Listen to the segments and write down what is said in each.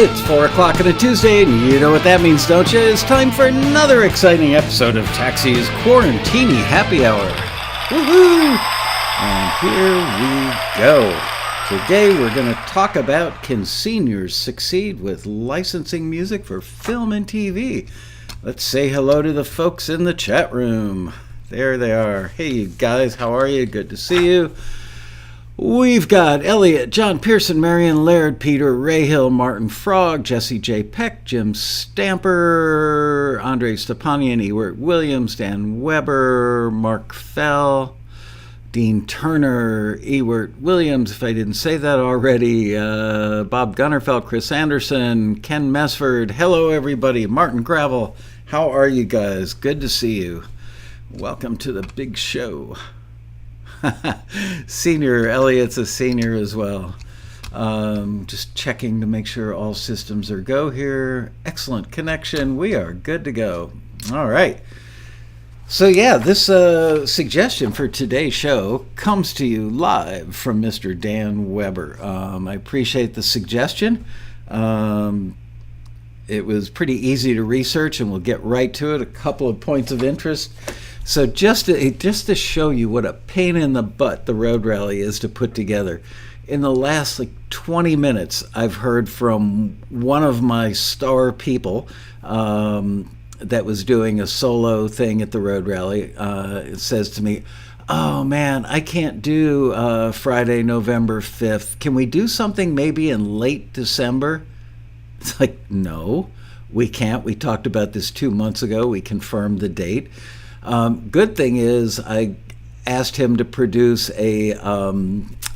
It's 4 o'clock on a Tuesday, and you know what that means, don't you? It's time for another exciting episode of Taxi's Quarantini Happy Hour. Woohoo! And here we go. Today we're going to talk about, can seniors succeed with licensing music for film and TV? Let's say hello to the folks in the chat room. There they are. Hey, you guys, how are you? Good to see you. We've got Elliot, John Pearson, Marion Laird, Peter Rayhill, Martin Frog, Jesse J. Peck, Jim Stamper, Andre Stepanian, Ewart Williams, Dan Weber, Mark Fell, Dean Turner, Ewart Williams, if I didn't say that already, Bob Gunnerfeld, Chris Anderson, Ken Mesford. Hello, everybody. Martin Gravel. How are you guys? Good to see you. Welcome to the big show. Senior, Elliot's a senior as well. Just checking to make sure all systems are go here. Excellent connection. We are good to go. All right. So yeah, this suggestion for today's show comes to you live from Mr. Dan Weber. I appreciate the suggestion. It was pretty easy to research, and we'll get right to it. A couple of points of interest. So just to show you what a pain in the butt the road rally is to put together, in the last 20 minutes, I've heard from one of my star people that was doing a solo thing at the road rally. It says to me, "Oh man, I can't do Friday, November 5th. Can we do something maybe in late December?" It's like, no, we can't. We talked about this 2 months ago. We confirmed the date. Good thing is I asked him to produce a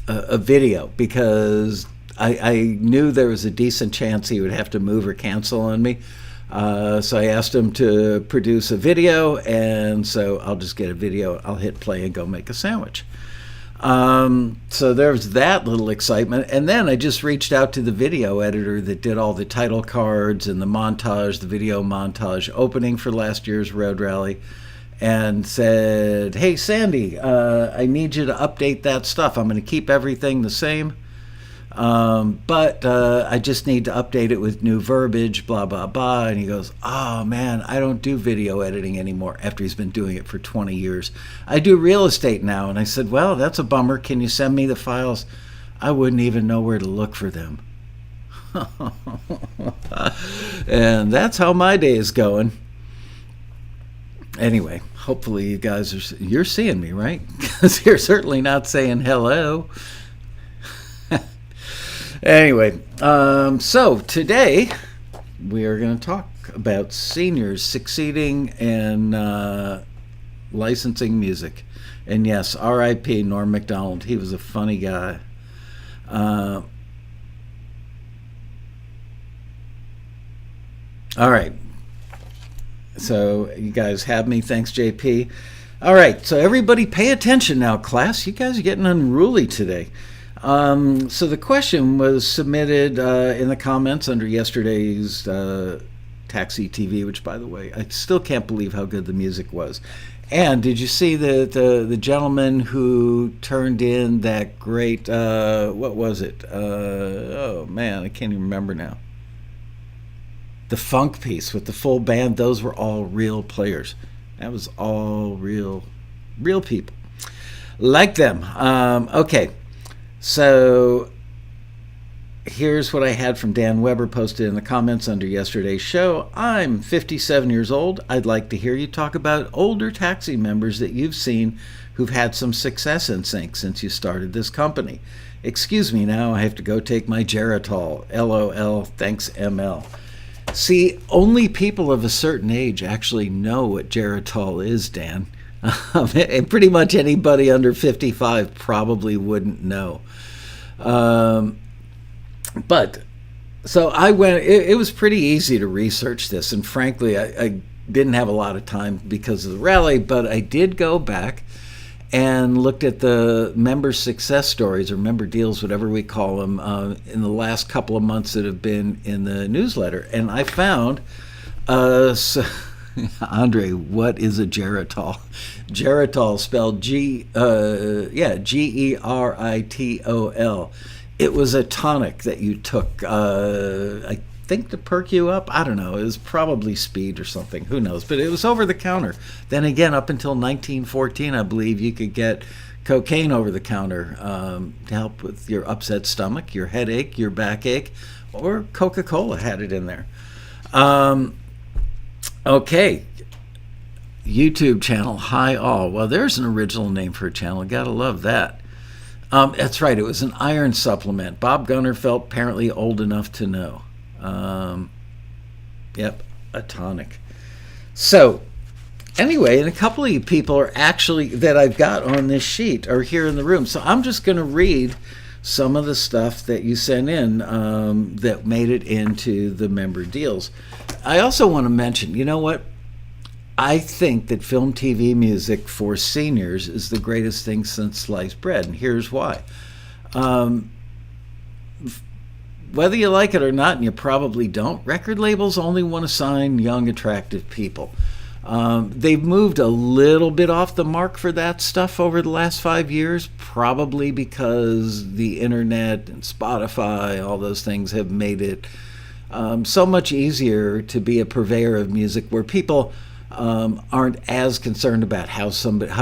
video because I knew there was a decent chance he would have to move or cancel on me. So I asked him to produce a video, and so I'll just get a video. I'll hit play and go make a sandwich. So there's that little excitement. And then I just reached out to the video editor that did all the title cards and the montage, the video montage opening for last year's road rally, and said, "Hey, Sandy, I need you to update that stuff. I'm going to keep everything the same, but I just need to update it with new verbiage, blah, blah, blah." And he goes, "Oh, man, I don't do video editing anymore," after he's been doing it for 20 years. "I do real estate now." And I said, "Well, that's a bummer. Can you send me the files?" I wouldn't even know where to look for them. And that's how my day is going. Anyway, hopefully you guys you're seeing me, right? Because you're certainly not saying hello. Anyway, so today we are going to talk about seniors succeeding in licensing music. And yes, R.I.P. Norm Macdonald. He was a funny guy. All right. So you guys have me. Thanks, JP. All right. So everybody pay attention now, class. You guys are getting unruly today. So the question was submitted in the comments under yesterday's Taxi TV, which, by the way, I still can't believe how good the music was. And did you see the gentleman who turned in that great, what was it? Oh, man, I can't even remember now. The funk piece with the full band, those were all real players. That was all real people. Like them. Okay. So here's what I had from Dan Weber posted in the comments under yesterday's show. "I'm 57 years old. I'd like to hear you talk about older taxi members that you've seen who've had some success in sync since you started this company. Excuse me now, I have to go take my Geritol. LOL, thanks ML." See, only people of a certain age actually know what Geritol is, Dan. And pretty much anybody under 55 probably wouldn't know. But so I went, it was pretty easy to research this. And frankly, I didn't have a lot of time because of the rally, but I did go back and looked at the member success stories or member deals, whatever we call them, in the last couple of months that have been in the newsletter. And I found, Andre, what is a Geritol? Geritol spelled Geritol. It was a tonic that you took. I think to perk you up. I don't know. It was probably speed or something. Who knows? But it was over the counter. Then again, up until 1914, I believe you could get cocaine over the counter to help with your upset stomach, your headache, your backache, or Coca-Cola had it in there. Okay. YouTube channel, Hi All. Well, there's an original name for a channel. Gotta love that. That's right. It was an iron supplement. Bob Gunner felt apparently old enough to know. Yep, a tonic. So, anyway, and a couple of you people are actually, that I've got on this sheet, are here in the room. So I'm just going to read some of the stuff that you sent in that made it into the member deals. I also want to mention, you know what? I think that film, TV, music for seniors is the greatest thing since sliced bread, and here's why. Whether you like it or not, and you probably don't, record labels only want to sign young, attractive people. They've moved a little bit off the mark for that stuff over the last 5 years, probably because the internet and Spotify, all those things have made it so much easier to be a purveyor of music where people aren't as concerned about how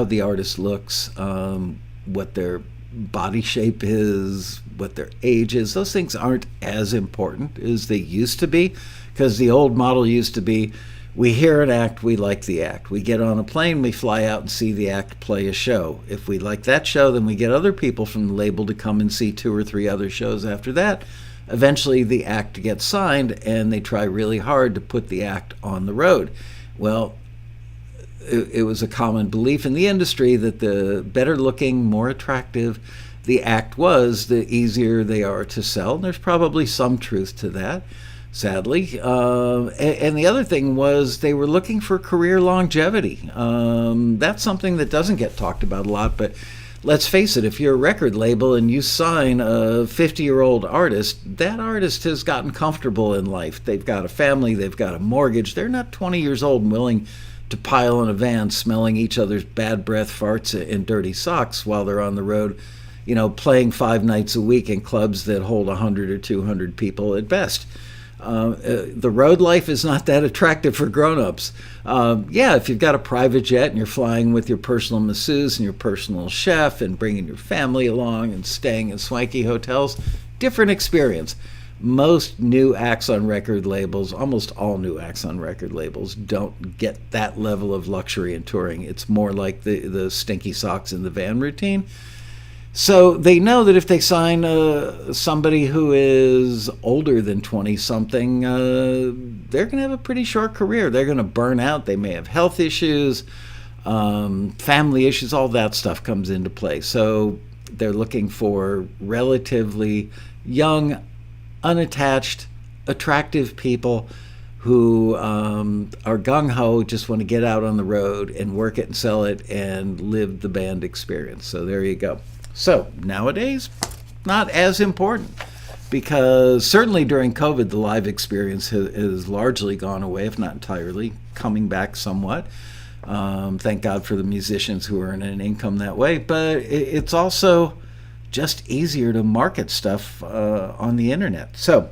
the artist looks, what their body shape is, what their age is. Those things aren't as important as they used to be, because the old model used to be, we hear an act, we like the act. We get on a plane, we fly out and see the act play a show. If we like that show, then we get other people from the label to come and see 2 or 3 other shows after that. Eventually the act gets signed and they try really hard to put the act on the road. Well, it was a common belief in the industry that the better looking, more attractive the act was, the easier they are to sell. And there's probably some truth to that, sadly. And the other thing was they were looking for career longevity. That's something that doesn't get talked about a lot, but let's face it, if you're a record label and you sign a 50-year-old artist, that artist has gotten comfortable in life. They've got a family, they've got a mortgage. They're not 20 years old and willing to pile in a van smelling each other's bad breath, farts, and dirty socks while they're on the road, you know, playing 5 nights a week in clubs that hold 100 or 200 people at best. The road life is not that attractive for grown-ups. Yeah, if you've got a private jet and you're flying with your personal masseuse and your personal chef and bringing your family along and staying in swanky hotels, different experience. Most new acts on record labels, almost all new acts on record labels, don't get that level of luxury in touring. It's more like the stinky socks in the van routine. So they know that if they sign somebody who is older than 20-something, they're going to have a pretty short career. They're going to burn out. They may have health issues, family issues, all that stuff comes into play. So they're looking for relatively young, unattached, attractive people who are gung-ho, just want to get out on the road and work it and sell it and live the band experience. So there you go. So nowadays, not as important, because certainly during COVID, the live experience has largely gone away, if not entirely, coming back somewhat. Thank God for the musicians who earn an income that way. But it's also just easier to market stuff on the internet. So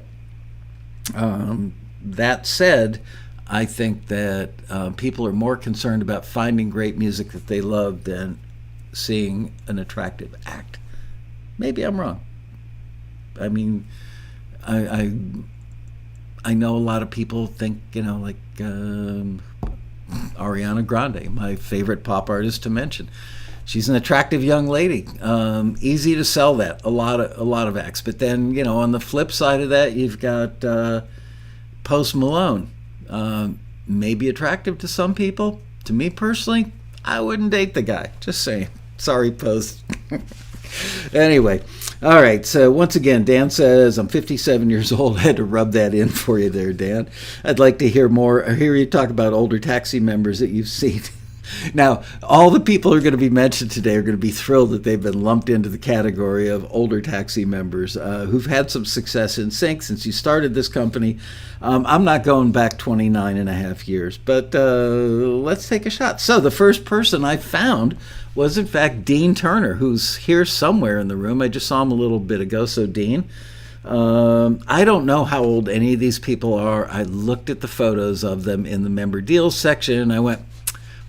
that said, I think that people are more concerned about finding great music that they love than seeing an attractive act. Maybe I'm wrong. I mean, I know a lot of people think, you know, like Ariana Grande, my favorite pop artist to mention. She's an attractive young lady. Easy to sell that. A lot of acts. But then, you know, on the flip side of that, you've got Post Malone. Maybe attractive to some people. To me personally, I wouldn't date the guy. Just saying. Sorry, Post. Anyway, all right. So once again, Dan says, I'm 57 years old. I had to rub that in for you there, Dan. I'd like to hear more, or hear you talk about older taxi members that you've seen. Now, all the people who are going to be mentioned today are going to be thrilled that they've been lumped into the category of older taxi members who've had some success in sync since you started this company. I'm not going back 29 and a half years, but let's take a shot. So the first person I found was, in fact, Dean Turner, who's here somewhere in the room. I just saw him a little bit ago. So, Dean, I don't know how old any of these people are. I looked at the photos of them in the member deals section, and I went,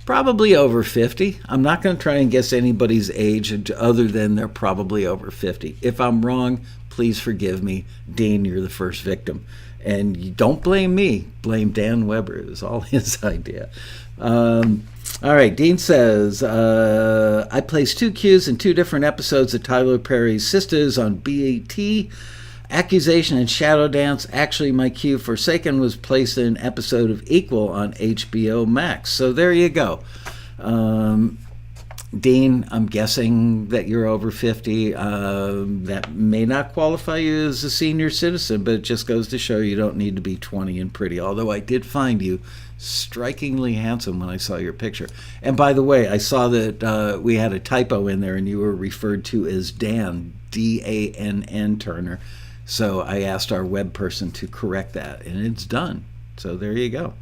probably over 50. I'm not going to try and guess anybody's age other than they're probably over 50. If I'm wrong, please forgive me. Dean, you're the first victim. And you don't blame me. Blame Dan Weber. It was all his idea. All right, Dean says, I placed 2 cues in 2 different episodes of Tyler Perry's Sistas on BAT. Accusation and Shadow Dance. Actually, my cue Forsaken was placed in an episode of Equal on HBO Max. So there you go. Dean, I'm guessing that you're over 50. That may not qualify you as a senior citizen, but it just goes to show you don't need to be 20 and pretty. Although I did find you strikingly handsome when I saw your picture. And by the way, I saw that we had a typo in there and you were referred to as Dan, D-A-N-N Turner. So I asked our web person to correct that, and it's done. So there you go.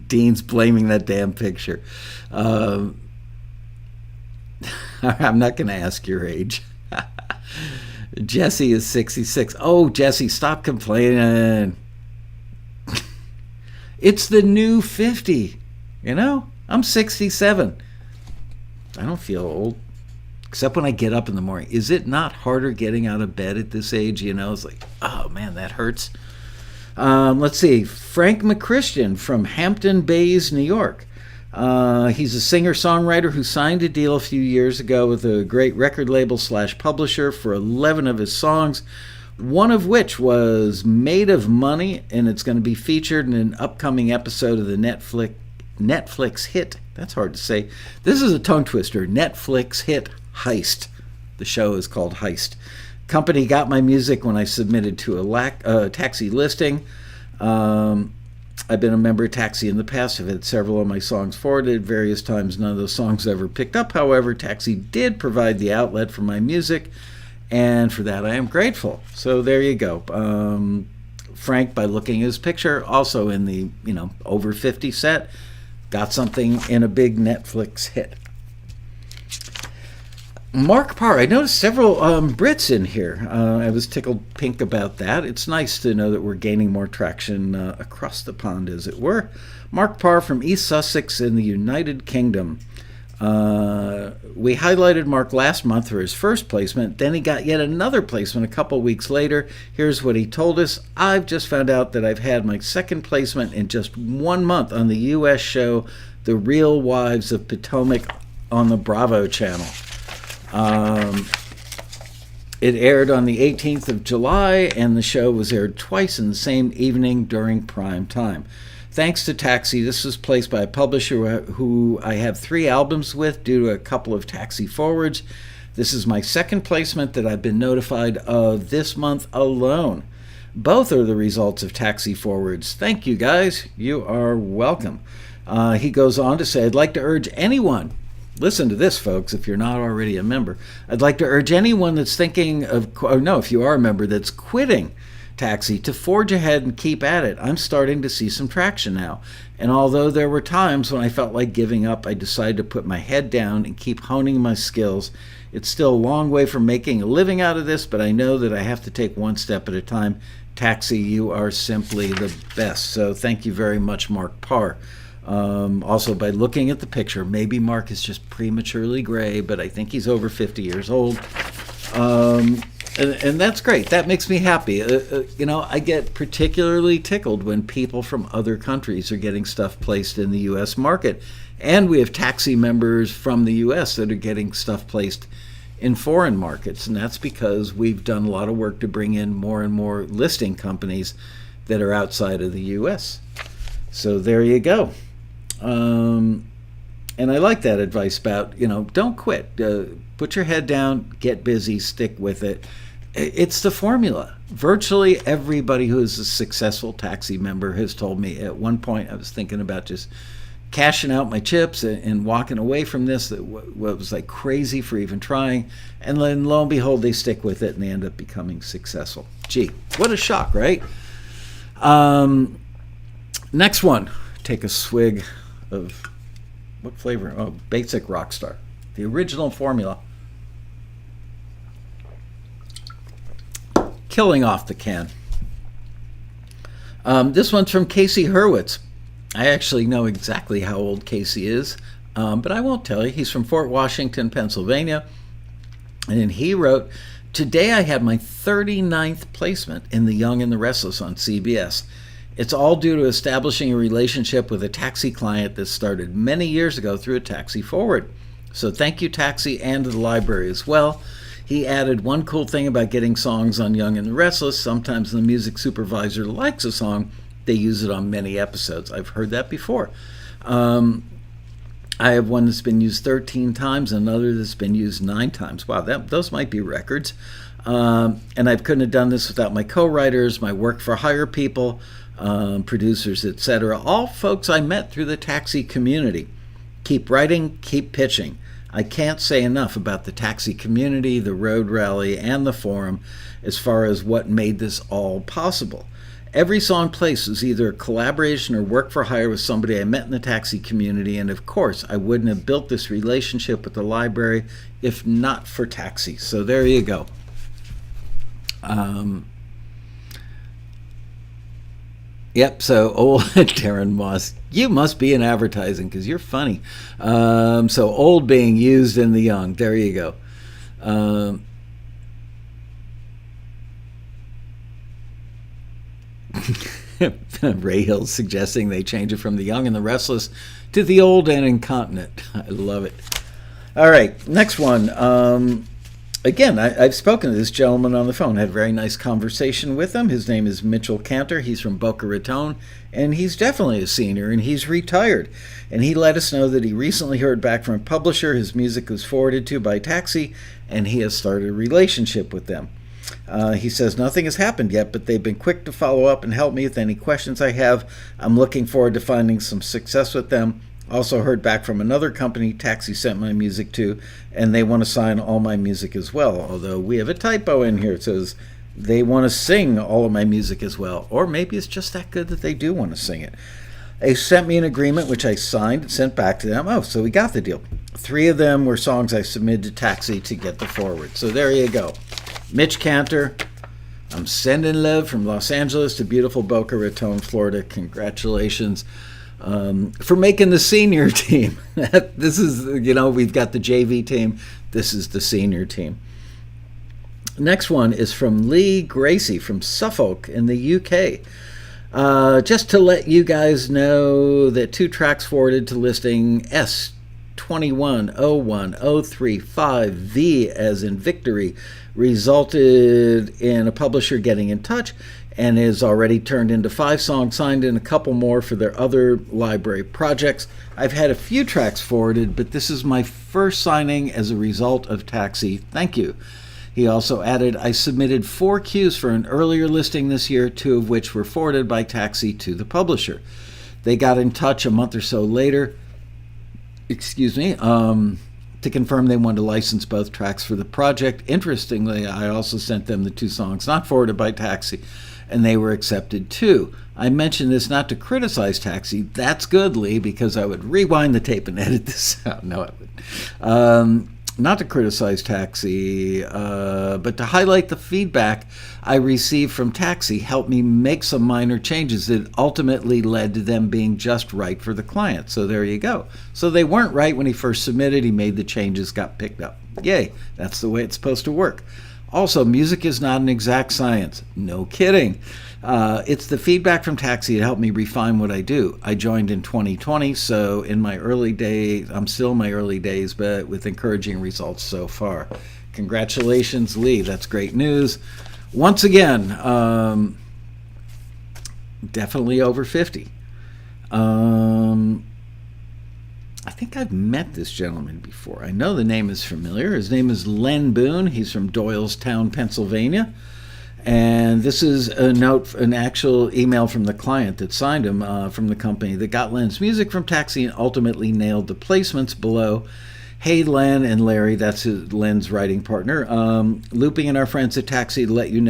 Dean's blaming that damn picture. I'm not going to ask your age. Jesse is 66. Oh, Jesse, stop complaining. It's the new 50. You know, I'm 67. I don't feel old. Except when I get up in the morning. Is it not harder getting out of bed at this age? You know, it's like, oh man, that hurts. Let's see. Frank McChristian from Hampton Bays, New York. He's a singer-songwriter who signed a deal a few years ago with a great record label / publisher for 11 of his songs, one of which was Made of Money, and it's going to be featured in an upcoming episode of the Netflix hit. That's hard to say. This is a tongue twister. Netflix hit Heist. The show is called Heist. Company got my music when I submitted to a Taxi listing. I've been a member of Taxi in the past. I've had several of my songs forwarded various times. None of those songs ever picked up. However, Taxi did provide the outlet for my music, and for that I am grateful. So there you go. Frank, by looking at his picture, also in the over 50 set, got something in a big Netflix hit. Mark Parr, I noticed several Brits in here. I was tickled pink about that. It's nice to know that we're gaining more traction across the pond, as it were. Mark Parr from East Sussex in the United Kingdom. We highlighted Mark last month for his first placement. Then he got yet another placement a couple weeks later. Here's what he told us. I've just found out that I've had my second placement in just 1 month on the U.S. show The Real Wives of Potomac on the Bravo channel. It aired on the 18th of July, and the show was aired twice in the same evening during prime time. Thanks to Taxi, this was placed by a publisher who I have 3 albums with due to a couple of Taxi forwards. This is my second placement that I've been notified of this month alone. Both are the results of Taxi forwards. Thank you, guys. You are welcome. He goes on to say, I'd like to urge anyone, listen to this, folks, if you're not already a member. I'd like to urge anyone that's thinking of, if you are a member, that's quitting Taxi, to forge ahead and keep at it. I'm starting to see some traction now. And although there were times when I felt like giving up, I decided to put my head down and keep honing my skills. It's still a long way from making a living out of this, but I know that I have to take one step at a time. Taxi, you are simply the best. So thank you very much, Mark Parr. Also, by looking at the picture, maybe Mark is just prematurely gray, but I think he's over 50 years old. And that's great. That makes me happy. I get particularly tickled when people from other countries are getting stuff placed in the U.S. market. And we have Taxi members from the U.S. that are getting stuff placed in foreign markets. And that's because we've done a lot of work to bring in more and more listing companies that are outside of the U.S. So there you go. And I like that advice about, don't quit. Put your head down, get busy, stick with it. It's the formula. Virtually everybody who is a successful Taxi member has told me at one point I was thinking about just cashing out my chips and walking away from this. That was like crazy for even trying. And then lo and behold, they stick with it and they end up becoming successful. Gee, what a shock, right? Next one. Take a swig of, what flavor? Oh, Basic Rockstar. The original formula. killing off the can. This one's from Casey Hurwitz. I actually know exactly how old Casey is, but I won't tell you. He's from Fort Washington, Pennsylvania, and he wrote, "Today I had my 39th placement in The Young and the Restless on CBS. It's all due to establishing a relationship with a taxi client that started many years ago through a taxi forward. So thank you, Taxi, and to the library as well." He added, "One cool thing about getting songs on Young and the Restless, sometimes the music supervisor likes a song, they use it on many episodes." I've heard that before. I have one that's been used 13 times, another that's been used 9 times. Wow, those might be records. And I couldn't have done this without my co-writers, my work-for-hire people, producers, etc. All folks I met through the taxi community. Keep writing, keep pitching. I can't say enough about the taxi community, the road rally, and the forum as far as what made this all possible. Every song placed was either a collaboration or work for hire with somebody I met in the taxi community, and of course, I wouldn't have built this relationship with the library if not for taxi. So there you go. Yep, so old Darren Moss, you must be in advertising because you're funny. So old being used in the young. There you go. Ray Hill's suggesting they change it from The Young and the Restless to The Old and Incontinent. I love it. All right, next one. Again, I've spoken to this gentleman on the phone, had a very nice conversation with him. His name is Mitchell Cantor. He's from Boca Raton, and he's definitely a senior, and he's retired. And he let us know that he recently heard back from a publisher. His music was forwarded to by Taxi, and he has started a relationship with them. He says nothing has happened yet, but they've been quick to follow up and help me with any questions I have. I'm looking forward to finding some success with them. Also heard back from another company Taxi sent my music to, and they want to sign all my music as well. Although we have a typo in here. It says they want to sing all of my music as well. Or maybe it's just that good that they do want to sing it. They sent me an agreement, which I signed and sent back to them. Oh, so we got the deal. 3 of them were songs I submitted to Taxi to get the forward. So there you go. Mitch Cantor, I'm sending love from Los Angeles to beautiful Boca Raton, Florida. Congratulations for making the senior team. This is, we've got the JV team. This is the senior team. Next one is from Lee Gracie from Suffolk in the UK. Just to let you guys know that 2 tracks forwarded to listing S2101035V as in victory resulted in a publisher getting in touch and is already turned into 5 songs signed and a couple more for their other library projects. I've had a few tracks forwarded, but this is my first signing as a result of Taxi. Thank you. He also added, I submitted 4 cues for an earlier listing this year, 2 of which were forwarded by Taxi to the publisher. They got in touch a month or so later, to confirm they wanted to license both tracks for the project. Interestingly, I also sent them the 2 songs not forwarded by Taxi, and they were accepted too. I mentioned this not to criticize Taxi. That's good, Lee, because I would rewind the tape and edit this out. No, I wouldn't. Not to criticize Taxi, but to highlight the feedback I received from Taxi helped me make some minor changes that ultimately led to them being just right for the client. So there you go. So they weren't right when he first submitted. He made the changes, got picked up. Yay, that's the way it's supposed to work. Also, music is not an exact science. No kidding. It's the feedback from Taxi that helped me refine what I do. I joined in 2020, so in my early days, I'm still in my early days, but with encouraging results so far. Congratulations, Lee. That's great news. Once again, definitely over 50. I think I've met this gentleman before. I know the name is familiar. His name is Len Boone. He's from Doylestown, Pennsylvania. And this is a note, an actual email from the client that signed him from the company that got Len's music from Taxi and ultimately nailed the placements below. Hey, Len and Larry, that's Len's writing partner. Looping in our friends at Taxi to let you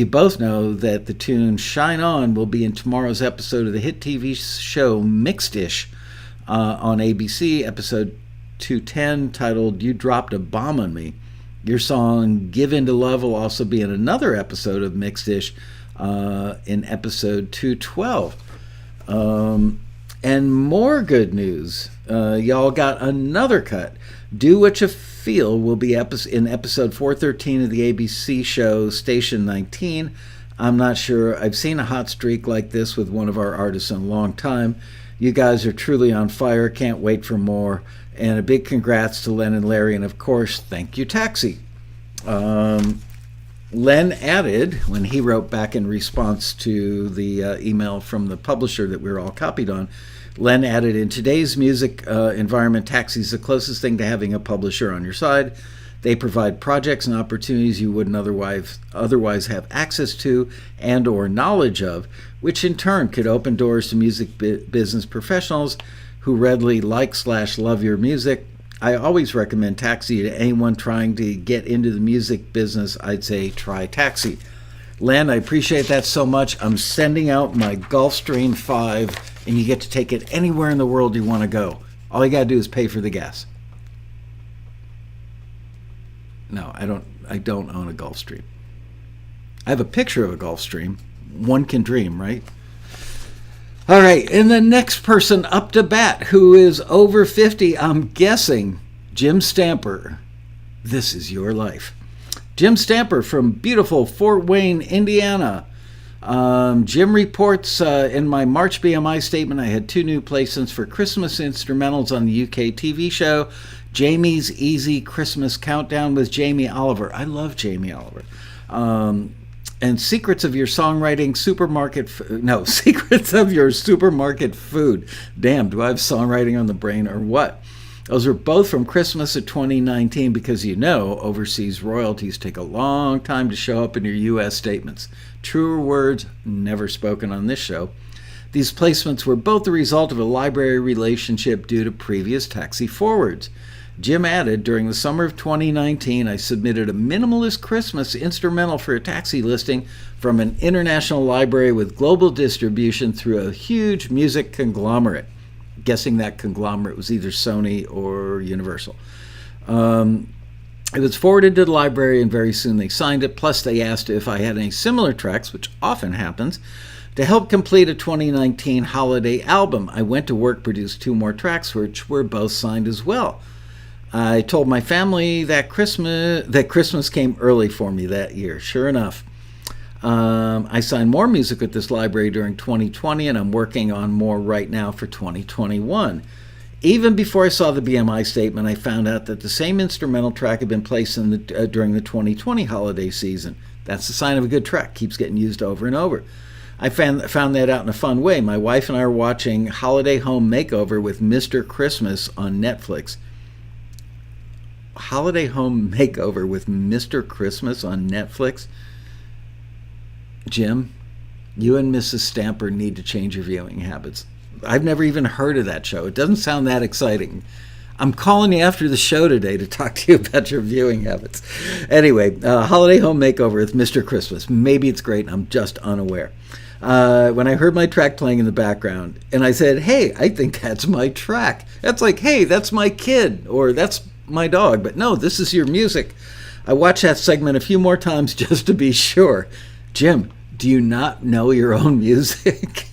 both know that the tune Shine On will be in tomorrow's episode of the hit TV show Mixed-ish on ABC, episode 210, titled You Dropped a Bomb on Me. Your song Give In to Love will also be in another episode of Mixed-ish in episode 212. And more good news. Y'all got another cut. Do What You Feel will be in episode 413 of the ABC show Station 19. I'm not sure. I've seen a hot streak like this with one of our artists in a long time. You guys are truly on fire. Can't wait for more. And a big congrats to Len and Larry. And, of course, thank you, Taxi. Len added, when he wrote back in response to the email from the publisher that we were all copied on, Len added, in today's music environment, Taxi is the closest thing to having a publisher on your side. They provide projects and opportunities you wouldn't otherwise have access to and or knowledge of, which in turn could open doors to music business professionals who readily like/love your music. I always recommend Taxi to anyone trying to get into the music business. I'd say try Taxi. Len, I appreciate that so much. I'm sending out my Gulfstream 5, and you get to take it anywhere in the world you want to go. All you got to do is pay for the gas. No, I don't own a Gulfstream. I have a picture of a Gulfstream. One can dream, right? All right, and the next person up to bat, who is over 50, I'm guessing, Jim Stamper. This is your life. Jim Stamper from beautiful Fort Wayne, Indiana. Jim reports, in my March BMI statement, I had 2 new placements for Christmas instrumentals on the UK TV show, Jamie's Easy Christmas Countdown with Jamie Oliver. I love Jamie Oliver. And Secrets of Your Songwriting Secrets of Your Supermarket Food. Damn, do I have songwriting on the brain or what? Those are both from Christmas of 2019 because overseas royalties take a long time to show up in your U.S. statements. Truer words never spoken on this show. These placements were both the result of a library relationship due to previous Taxi forwards. Jim added, during the summer of 2019, I submitted a minimalist Christmas instrumental for a Taxi listing from an international library with global distribution through a huge music conglomerate. Guessing that conglomerate was either Sony or Universal. It was forwarded to the library, and very soon they signed it. Plus, they asked if I had any similar tracks, which often happens, to help complete a 2019 holiday album. I went to work, produced 2 more tracks, which were both signed as well. I told my family that Christmas came early for me that year. Sure enough. I signed more music with this library during 2020, and I'm working on more right now for 2021. Even before I saw the BMI statement, I found out that the same instrumental track had been placed during the 2020 holiday season. That's the sign of a good track. Keeps getting used over and over. I found that out in a fun way. My wife and I are watching Holiday Home Makeover with Mr. Christmas on Netflix. Holiday Home Makeover with Mr. Christmas on Netflix? Jim, you and Mrs. Stamper need to change your viewing habits. I've never even heard of that show. It doesn't sound that exciting. I'm calling you after the show today to talk to you about your viewing habits. Anyway, Holiday Home Makeover with Mr. Christmas. Maybe it's great, I'm just unaware. When I heard my track playing in the background, and I said, hey, I think that's my track. That's like, hey, that's my kid, or that's my dog. But no, this is your music. I watched that segment a few more times just to be sure. Jim, do you not know your own music?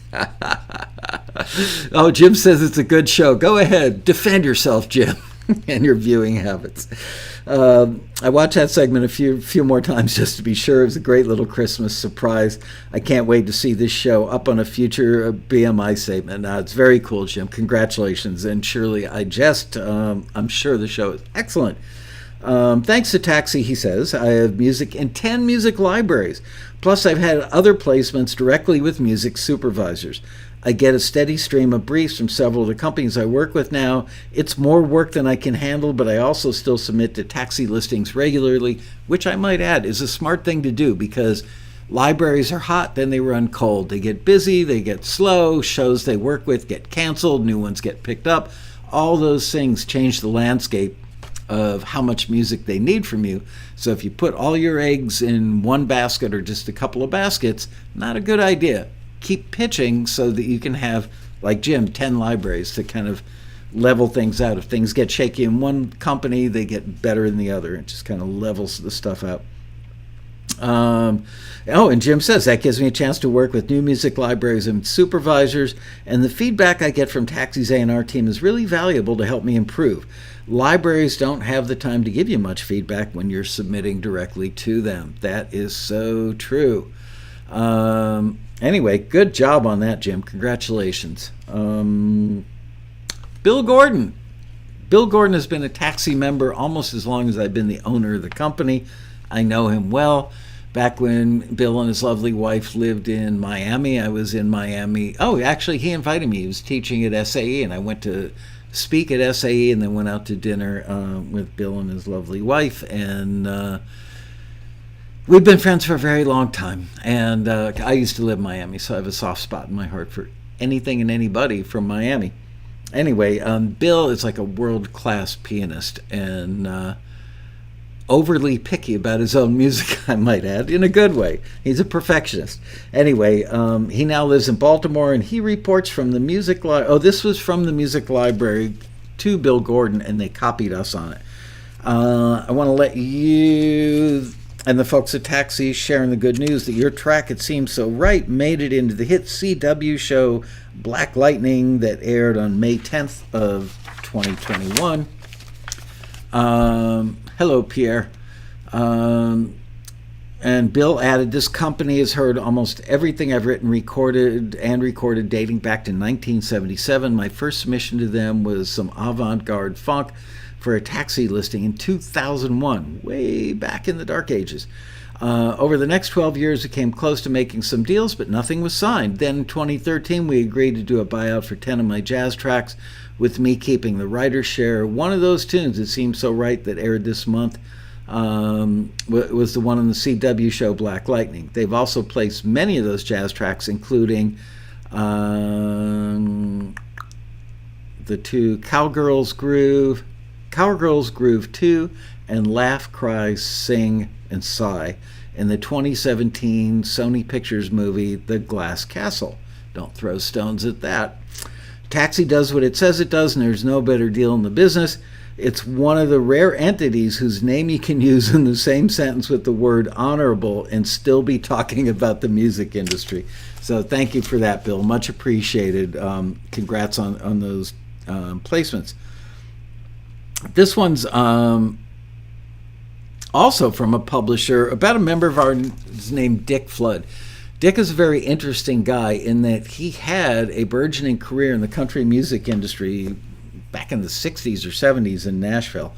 Oh, Jim says it's a good show. Go ahead. Defend yourself, Jim, and your viewing habits. I watched that segment a few more times just to be sure. It was a great little Christmas surprise. I can't wait to see this show up on a future BMI statement. It's very cool, Jim. Congratulations. And surely I'm sure the show is excellent. Thanks to Taxi, he says, I have music in 10 music libraries. Plus, I've had other placements directly with music supervisors. I get a steady stream of briefs from several of the companies I work with now. It's more work than I can handle, but I also still submit to Taxi listings regularly, which I might add is a smart thing to do because libraries are hot, then they run cold. They get busy, they get slow, shows they work with get canceled, new ones get picked up. All those things change the landscape of how much music they need from you. So if you put all your eggs in one basket or just a couple of baskets, not a good idea. Keep pitching so that you can have, like Jim, 10 libraries to kind of level things out. If things get shaky in one company, they get better in the other. It just kind of levels the stuff out. And Jim says, that gives me a chance to work with new music libraries and supervisors, and the feedback I get from Taxi's A&R team is really valuable to help me improve. Libraries don't have the time to give you much feedback when you're submitting directly to them. That is so true. Anyway, good job on that, Jim. Congratulations. Bill Gordon. Bill Gordon has been a Taxi member almost as long as I've been the owner of the company. I know him well. Back when Bill and his lovely wife lived in Miami, I was in Miami. Oh, actually, he invited me. He was teaching at SAE, and I went to speak at SAE and then went out to dinner with Bill and his lovely wife. And we've been friends for a very long time. And I used to live in Miami, so I have a soft spot in my heart for anything and anybody from Miami. Anyway, Bill is like a world-class pianist and overly picky about his own music, I might add, in a good way. He's a perfectionist. Anyway, he now lives in Baltimore, and he reports from the music library. Oh, this was from the music library to Bill Gordon, and they copied us on it. I want to let you and the folks at Taxi sharing the good news that your track, It Seems So Right, made it into the hit CW show Black Lightning that aired on May 10th of 2021. Hello, Pierre. And Bill added, this company has heard almost everything I've written, recorded dating back to 1977. My first submission to them was some avant-garde funk for a Taxi listing in 2001, way back in the dark ages. Over the next 12 years, we came close to making some deals, but nothing was signed. Then in 2013, we agreed to do a buyout for 10 of my jazz tracks, with me keeping the writer's share. One of those tunes, It Seems So Right, that aired this month, was the one on the CW show Black Lightning. They've also placed many of those jazz tracks, including the two Cowgirls Groove 2, and Laugh, Cry, Sing, and Sigh in the 2017 Sony Pictures movie The Glass Castle. Don't throw stones at that. Taxi does what it says it does, and there's no better deal in the business. It's one of the rare entities whose name you can use in the same sentence with the word honorable and still be talking about the music industry. So thank you for that, Bill. Much appreciated. Congrats on those placements. This one's also from a publisher about a member of ours named Dick Flood. Dick is a very interesting guy in that he had a burgeoning career in the country music industry back in the 60s or 70s in Nashville,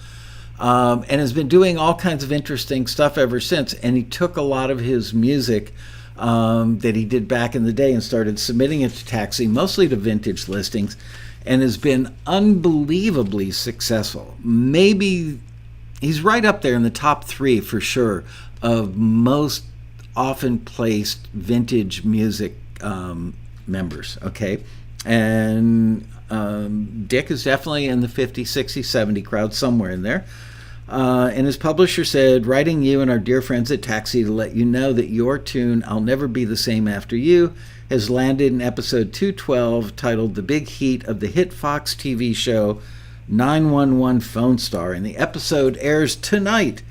and has been doing all kinds of interesting stuff ever since. And he took a lot of his music that he did back in the day and started submitting it to Taxi, mostly to vintage listings, and has been unbelievably successful. Maybe he's right up there in the top 3 for sure of most often placed vintage music members, okay? And Dick is definitely in the 50, 60, 70 crowd, somewhere in there. And his publisher said, writing you and our dear friends at Taxi to let you know that your tune, I'll Never Be the Same After You, has landed in episode 212, titled The Big Heat of the hit Fox TV show 911 Phone Star. And the episode airs tonight.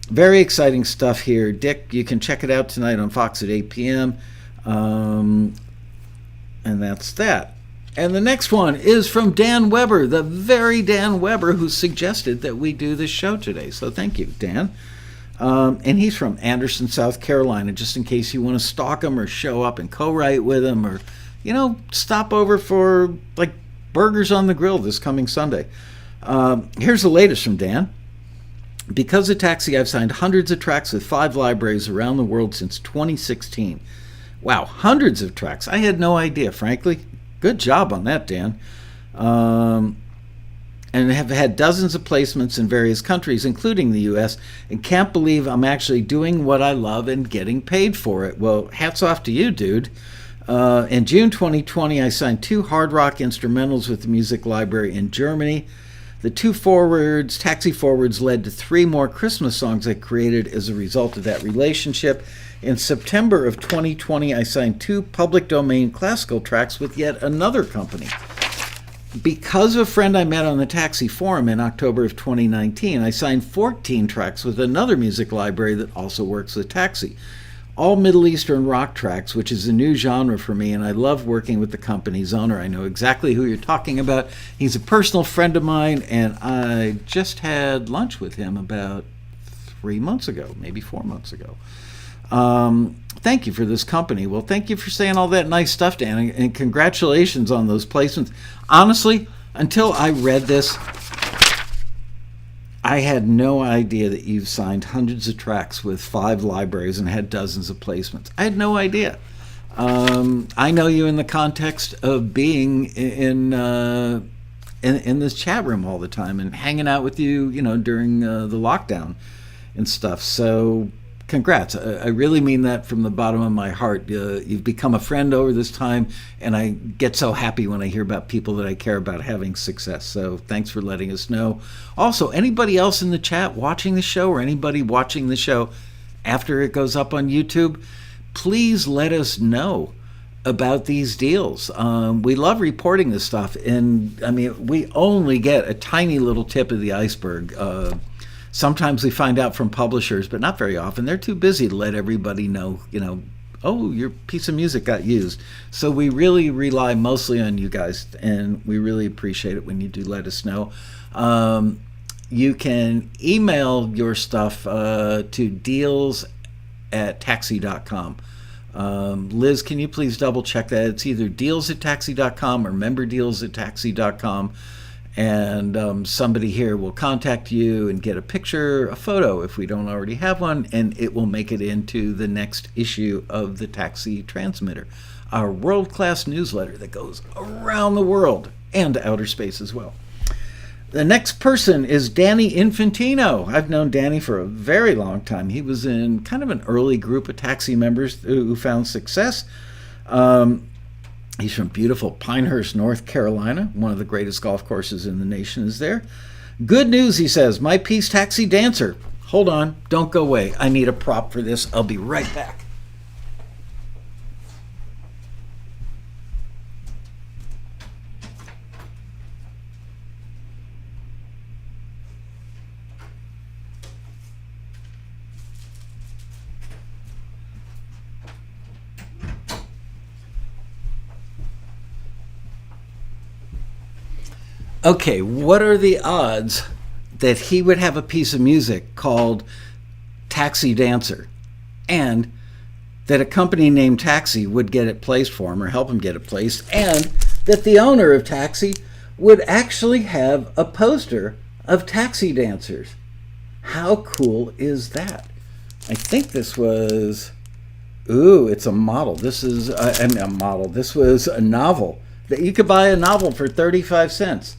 Very exciting stuff here. Dick, you can check it out tonight on Fox at 8 p.m. And that's that. And the next one is from Dan Weber, the very Dan Weber who suggested that we do this show today. So thank you, Dan. And he's from Anderson, South Carolina, just in case you want to stalk him or show up and co-write with him or, stop over for, like, burgers on the grill this coming Sunday. Here's the latest from Dan. Because of Taxi, I've signed hundreds of tracks with 5 libraries around the world since 2016. Wow, hundreds of tracks. I had no idea, frankly. Good job on that, Dan. And have had dozens of placements in various countries, including the U.S., and can't believe I'm actually doing what I love and getting paid for it. Well, hats off to you, dude. In June 2020, I signed 2 hard rock instrumentals with the Music Library in Germany. The 2 forwards, Taxi forwards, led to 3 more Christmas songs I created as a result of that relationship. In September of 2020, I signed 2 public domain classical tracks with yet another company. because of a friend I met on the Taxi Forum in October of 2019, I signed 14 tracks with another music library that also works with Taxi. All Middle Eastern rock tracks, which is a new genre for me, and I love working with the company's owner. I know exactly who you're talking about. He's a personal friend of mine, and I just had lunch with him about 3 months ago, maybe 4 months ago. Thank you for this company. Well, thank you for saying all that nice stuff, Dan, and congratulations on those placements. Honestly, until I read this, I had no idea that you've signed hundreds of tracks with 5 libraries and had dozens of placements. I had no idea. I know you in the context of being in this chat room all the time and hanging out with you, during the lockdown and stuff. So congrats. I really mean that from the bottom of my heart. You've become a friend over this time, and I get so happy when I hear about people that I care about having success. So thanks for letting us know. Also, anybody else in the chat watching the show, or anybody watching the show after it goes up on YouTube, please let us know about these deals. We love reporting this stuff, and I mean, we only get a tiny little tip of the iceberg. Sometimes we find out from publishers, but not very often. They're too busy to let everybody know, oh, your piece of music got used. So we really rely mostly on you guys, and we really appreciate it when you do let us know. You can email your stuff to deals@taxi.com. Liz, can you please double check that? It's either deals@taxi.com or memberdeals@taxi.com. And somebody here will contact you and get a picture, a photo, if we don't already have one, and it will make it into the next issue of the Taxi Transmitter, our world-class newsletter that goes around the world and outer space as well. The next person is Danny Infantino. I've known Danny for a very long time. He was in kind of an early group of Taxi members who found success. He's from beautiful Pinehurst, North Carolina. One of the greatest golf courses in the nation is there. Good news, he says. My piece, Taxi Dancer. Hold on. Don't go away. I need a prop for this. I'll be right back. Okay, what are the odds that he would have a piece of music called Taxi Dancer, and that a company named Taxi would get it placed for him or help him get it placed, and that the owner of Taxi would actually have a poster of Taxi Dancers? How cool is that? I think this was... Ooh, it's a model. This is a model. This was a novel. That you could buy a novel for 35 cents.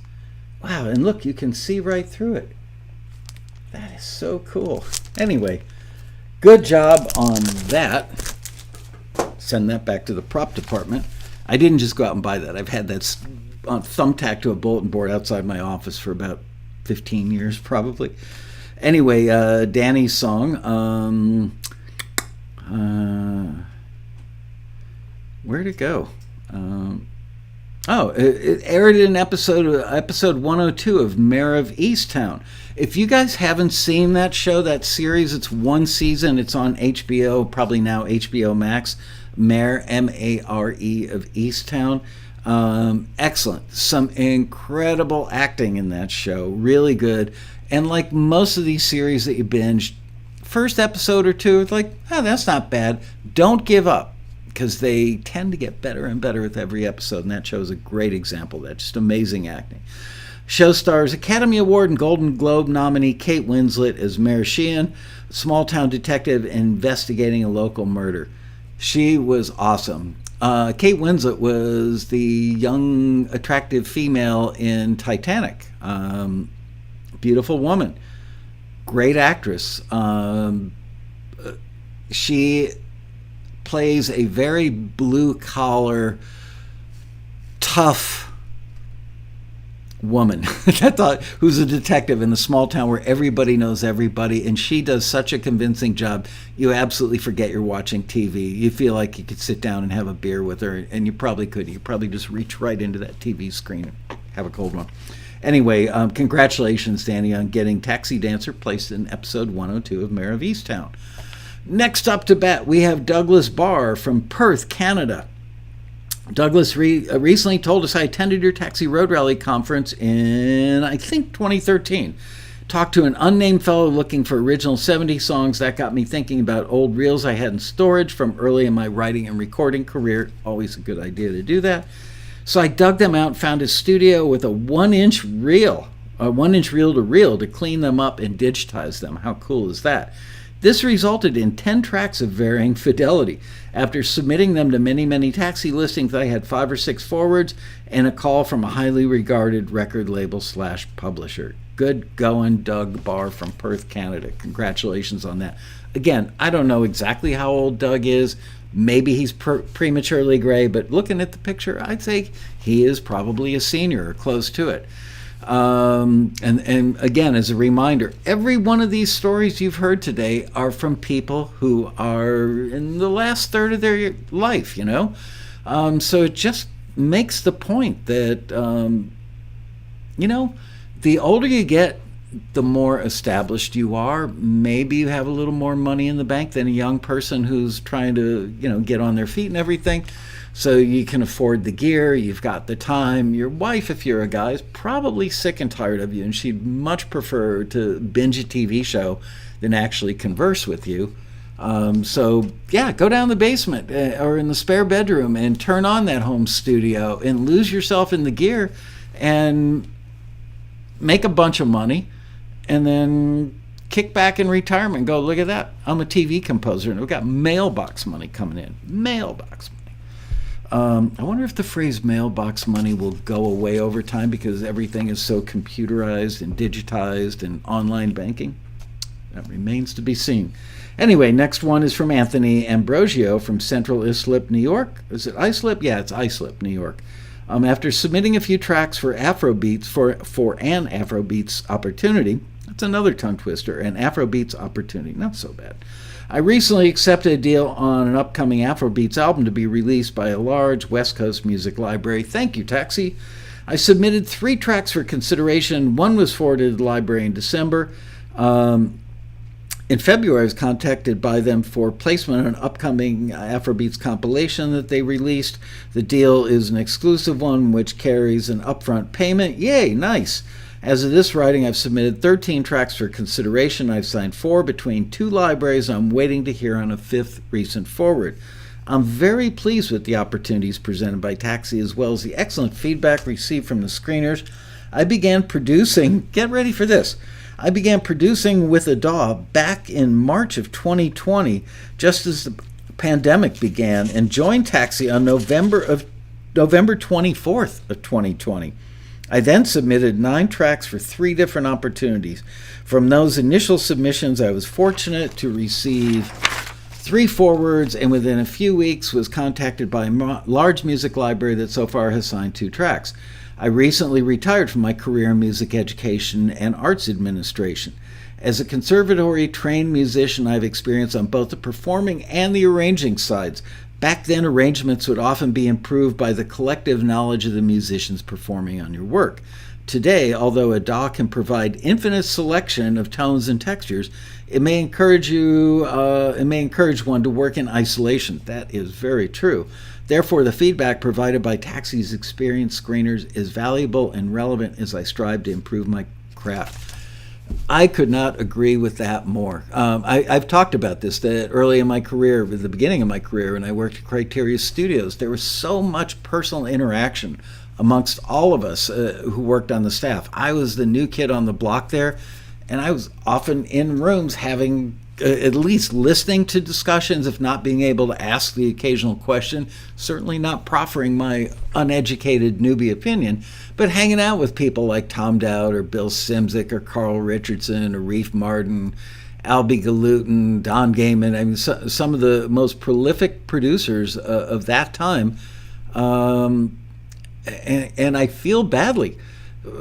Wow, and look, you can see right through it. That is so cool. Anyway, good job on that. Send that back to the prop department. I didn't just go out and buy that. I've had that thumbtacked to a bulletin board outside my office for about 15 years, probably. Anyway, Danny's song. Where'd it go? It aired in episode 102 of Mayor of Easttown. If you guys haven't seen that show, that series, it's one season. It's on HBO, probably now HBO MAX. Mayor, M-A-R-E, of Easttown. Excellent. Some incredible acting in that show. Really good. And like most of these series that you binge, first episode or two, it's like, that's not bad. Don't give up, because they tend to get better and better with every episode, and that show is a great example of that. Just amazing acting. Show stars Academy Award and Golden Globe nominee Kate Winslet as Mare Sheehan, a small-town detective investigating a local murder. She was awesome. Kate Winslet was the young, attractive female in Titanic. Beautiful woman. Great actress. She plays a very blue-collar, tough woman who's a detective in a small town where everybody knows everybody, and she does such a convincing job. You absolutely forget you're watching TV. You feel like you could sit down and have a beer with her, and you probably could. You probably just reach right into that TV screen and have a cold one. Anyway, congratulations, Danny, on getting Taxi Dancer placed in episode 102 of Mayor of Easttown. Next up to bat, we have Douglas Barr from Perth, Canada. Douglas recently told us, I attended your Taxi Road Rally conference in, I think, 2013. Talked to an unnamed fellow looking for original 70s songs. That got me thinking about old reels I had in storage from early in my writing and recording career. Always a good idea to do that. So I dug them out and found a studio with a 1-inch reel, a 1-inch reel-to-reel to clean them up and digitize them. How cool is that? This resulted in 10 tracks of varying fidelity. After submitting them to many, many taxi listings, I had 5 or 6 forwards and a call from a highly regarded record label / publisher. Good going, Doug Barr from Perth, Canada. Congratulations on that. Again, I don't know exactly how old Doug is. Maybe he's prematurely gray, but looking at the picture, I'd say he is probably a senior or close to it. And again, as a reminder, every one of these stories you've heard today are from people who are in the last third of their life, you know? So it just makes the point that, you know, the older you get, the more established you are. Maybe you have a little more money in the bank than a young person who's trying to, you know, get on their feet and everything. So you can afford the gear, you've got the time. Your wife, if you're a guy, is probably sick and tired of you, and she'd much prefer to binge a TV show than actually converse with you. So yeah, go down the basement or in the spare bedroom and turn on that home studio and lose yourself in the gear and make a bunch of money, and then kick back in retirement and go, look at that, I'm a TV composer and I've got mailbox money coming in. Mailbox money. I wonder if the phrase mailbox money will go away over time because everything is so computerized and digitized and online banking. That remains to be seen. Anyway, next one is from Anthony Ambrosio from Central Islip, New York. Is it Islip? Yeah, it's Islip, New York. After submitting a few tracks for Afrobeats for an Afrobeats opportunity, that's another tongue twister, an Afrobeats opportunity, not so bad. I recently accepted a deal on an upcoming Afrobeats album to be released by a large West Coast music library. Thank you, Taxi. I submitted 3 tracks for consideration. One was forwarded to the library in December. In February, I was contacted by them for placement on an upcoming Afrobeats compilation that they released. The deal is an exclusive one which carries an upfront payment. Yay, nice. As of this writing, I've submitted 13 tracks for consideration. I've signed 4 between 2 libraries. I'm waiting to hear on a 5th recent forward. I'm very pleased with the opportunities presented by Taxi as well as the excellent feedback received from the screeners. I began producing, get ready for this, I began producing with a DAW back in March of 2020, just as the pandemic began, and joined Taxi on November 24th of 2020. I then submitted 9 tracks for 3 different opportunities. From those initial submissions, I was fortunate to receive 3 forwards, and within a few weeks was contacted by a large music library that so far has signed 2 tracks. I recently retired from my career in music education and arts administration. As a conservatory-trained musician, I've experience on both the performing and the arranging sides. Back then, arrangements would often be improved by the collective knowledge of the musicians performing on your work. Today, although a DAW can provide infinite selection of tones and textures, it may encourage one to work in isolation. That is very true. Therefore, the feedback provided by Taxi's experienced screeners is valuable and relevant as I strive to improve my craft. I could not agree with that more. I've talked about this, that early in my career, at the beginning of my career, when I worked at Criteria Studios, there was so much personal interaction amongst all of us who worked on the staff. I was the new kid on the block there, and I was often in rooms having at least listening to discussions, if not being able to ask the occasional question, certainly not proffering my uneducated newbie opinion, but hanging out with people like Tom Dowd or Bill Simzik or Carl Richardson or Reef Martin, Albie Galutin, Don Gaiman. I mean, some of the most prolific producers of that time. And I feel badly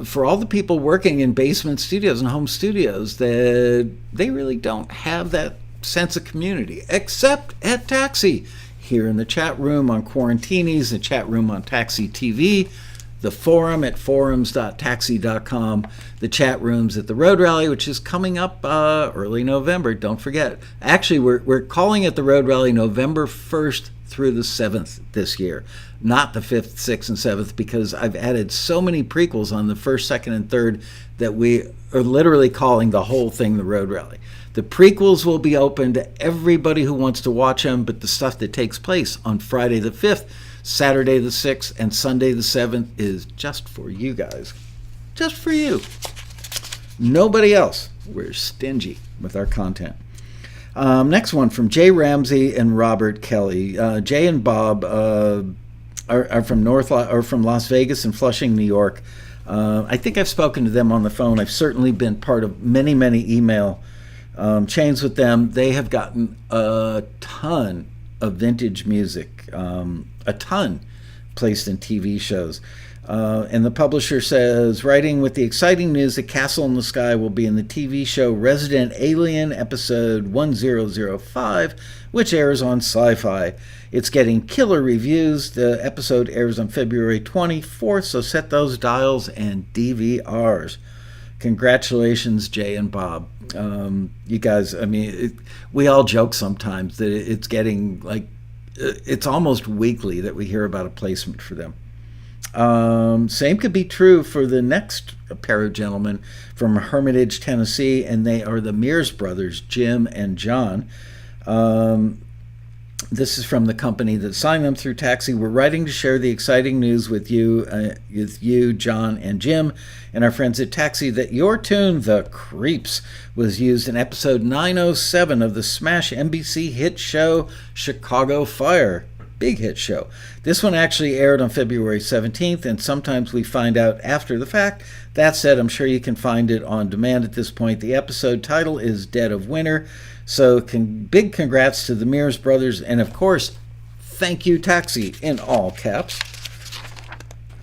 for all the people working in basement studios and home studios that they really don't have that sense of community, except at Taxi. Here in the chat room on Quarantinis, the chat room on Taxi TV, the forum at forums.taxi.com, the chat rooms at the Road Rally, which is coming up early November. Don't forget. Actually, we're calling it the Road Rally November 1st through the 7th this year, not the 5th, 6th, and 7th, because I've added so many prequels on the 1st, 2nd, and 3rd that we are literally calling the whole thing the Road Rally. The prequels will be open to everybody who wants to watch them, but the stuff that takes place on Friday the 5th, Saturday the 6th, and Sunday the 7th is just for you guys. Just for you. Nobody else. We're stingy with our content. Next one from Jay Ramsey and Robert Kelly. Jay and Bob are from Las Vegas and Flushing, New York. I think I've spoken to them on the phone. I've certainly been part of many, many email chains with them. They have gotten a ton of vintage music, a ton placed in TV shows. And the publisher says, writing with the exciting news that Castle in the Sky will be in the TV show Resident Alien episode 1005, which airs on Sci-Fi. It's getting killer reviews. The episode airs on February 24th, so set those dials and DVRs. Congratulations, Jay and Bob. You guys, I mean, we all joke sometimes that it's getting like, it's almost weekly that we hear about a placement for them. Same could be true for the next pair of gentlemen from Hermitage, Tennessee, and they are the Mears brothers, Jim and John. This is from the company that signed them through Taxi. We're writing to share the exciting news with you, John and Jim, and our friends at Taxi, that your tune, The Creeps, was used in episode 907 of the smash NBC hit show Chicago Fire. Big hit show. This one actually aired on February 17th, and sometimes we find out after the fact. That said, I'm sure you can find it on demand at this point. The episode title is Dead of Winter. So big congrats to the Mears brothers, and of course, thank you, Taxi, in all caps.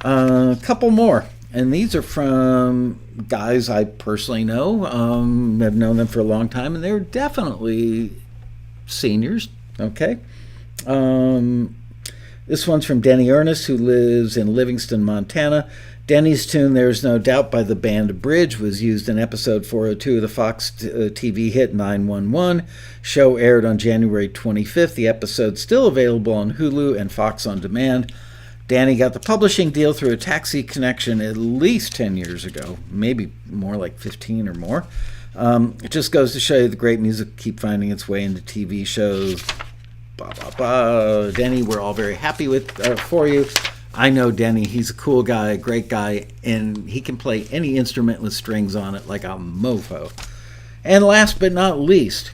A couple more, and these are from guys I personally know. I've known them for a long time, and they're definitely seniors, okay? This one's from Denny Ernest, who lives in Livingston, Montana. Denny's tune, There's No Doubt, by the band Bridge, was used in episode 402 of the Fox TV hit 911. Show aired on January 25th. The episode's still available on Hulu and Fox On Demand. Danny got the publishing deal through a Taxi connection at least 10 years ago, maybe more, like 15 or more. It just goes to show you the great music keep finding its way into TV shows. Blah, blah, blah. Denny, we're all very happy with for you. I know Denny. He's a cool guy, a great guy, and he can play any instrument with strings on it like a mofo. And last but not least,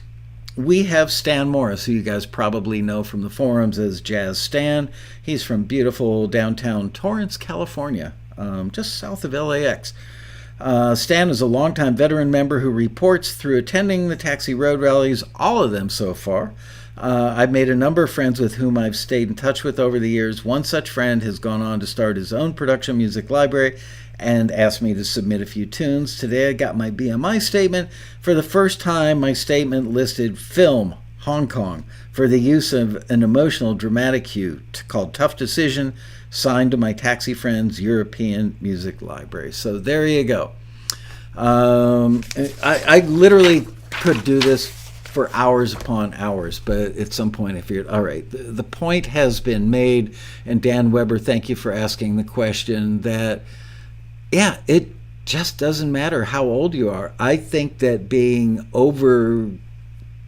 we have Stan Morris, who you guys probably know from the forums as Jazz Stan. He's from beautiful downtown Torrance, California, just south of LAX. Stan is a longtime veteran member who reports through attending the Taxi Road rallies, all of them so far. I've made a number of friends with whom I've stayed in touch with over the years. One such friend has gone on to start his own production music library and asked me to submit a few tunes. Today I got my BMI statement. For the first time, my statement listed film, Hong Kong, for the use of an emotional dramatic cue called Tough Decision, signed to my Taxi Friends European Music Library. So there you go. I literally could do this for hours upon hours, but at some point I figured, all right, the point has been made, and Dan Weber, thank you for asking the question, that, yeah, it just doesn't matter how old you are. I think that being over,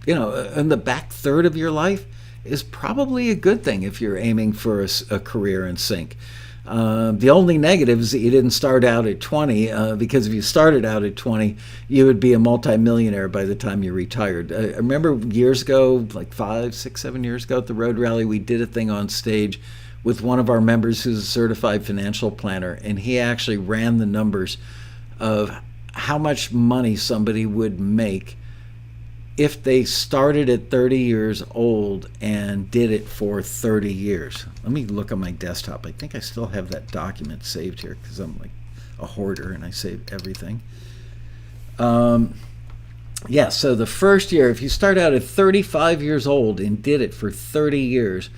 in the back third of your life is probably a good thing if you're aiming for a career in sync. The only negative is that you didn't start out at 20, because if you started out at 20, you would be a multimillionaire by the time you retired. I remember years ago, like 5, 6, 7 years ago at the Road Rally, we did a thing on stage with one of our members who's a certified financial planner, and he actually ran the numbers of how much money somebody would make if they started at 30 years old and did it for 30 years. Let me look on my desktop. I think I still have that document saved here because I'm like a hoarder and I save everything. So the first year, if you start out at 35 years old and did it for 30 years,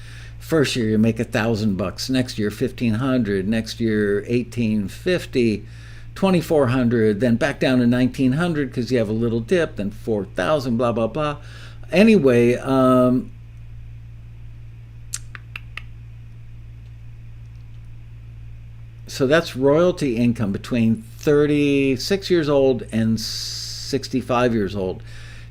First year you make $1,000. Next year 1,500. Next year 1,850. 2,400. Then back down to 1,900 because you have a little dip. Then 4,000. Blah blah blah. Anyway, so that's royalty income between 36 years old and 65 years old.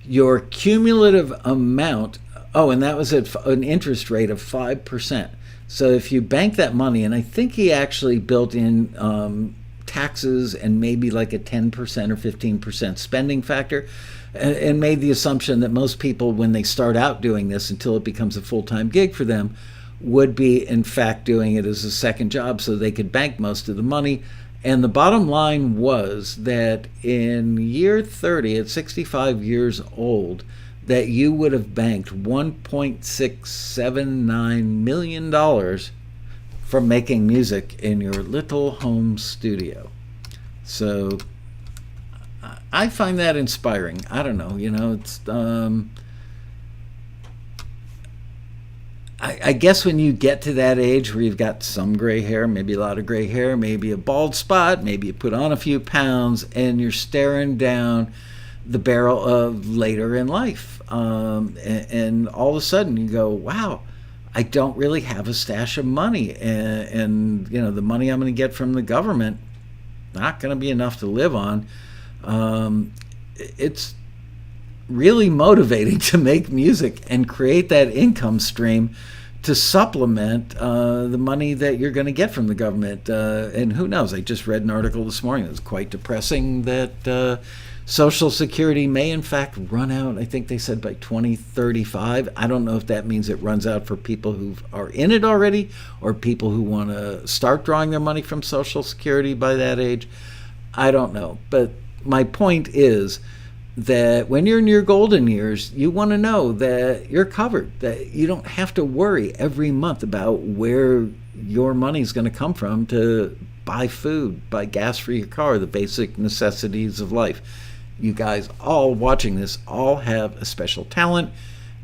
Your cumulative amount, and that was at an interest rate of 5%. So if you bank that money, and I think he actually built in taxes and maybe like a 10% or 15% spending factor, and made the assumption that most people, when they start out doing this until it becomes a full-time gig for them, would be in fact doing it as a second job so they could bank most of the money. And the bottom line was that in year 30, at 65 years old, that you would have banked $1.679 million from making music in your little home studio. So I find that inspiring. I don't know, it's I guess when you get to that age where you've got some gray hair, maybe a lot of gray hair, maybe a bald spot, maybe you put on a few pounds, and you're staring down the barrel of later in life. And all of a sudden you go, wow, I don't really have a stash of money. And the money I'm going to get from the government, not going to be enough to live on. It's really motivating to make music and create that income stream to supplement the money that you're going to get from the government. And who knows? I just read an article this morning that was quite depressing that Social Security may in fact run out, I think they said by 2035. I don't know if that means it runs out for people who are in it already or people who want to start drawing their money from Social Security by that age. I don't know. But my point is that when you're in your golden years, you want to know that you're covered, that you don't have to worry every month about where your money is going to come from to buy food, buy gas for your car, the basic necessities of life. You guys all watching this all have a special talent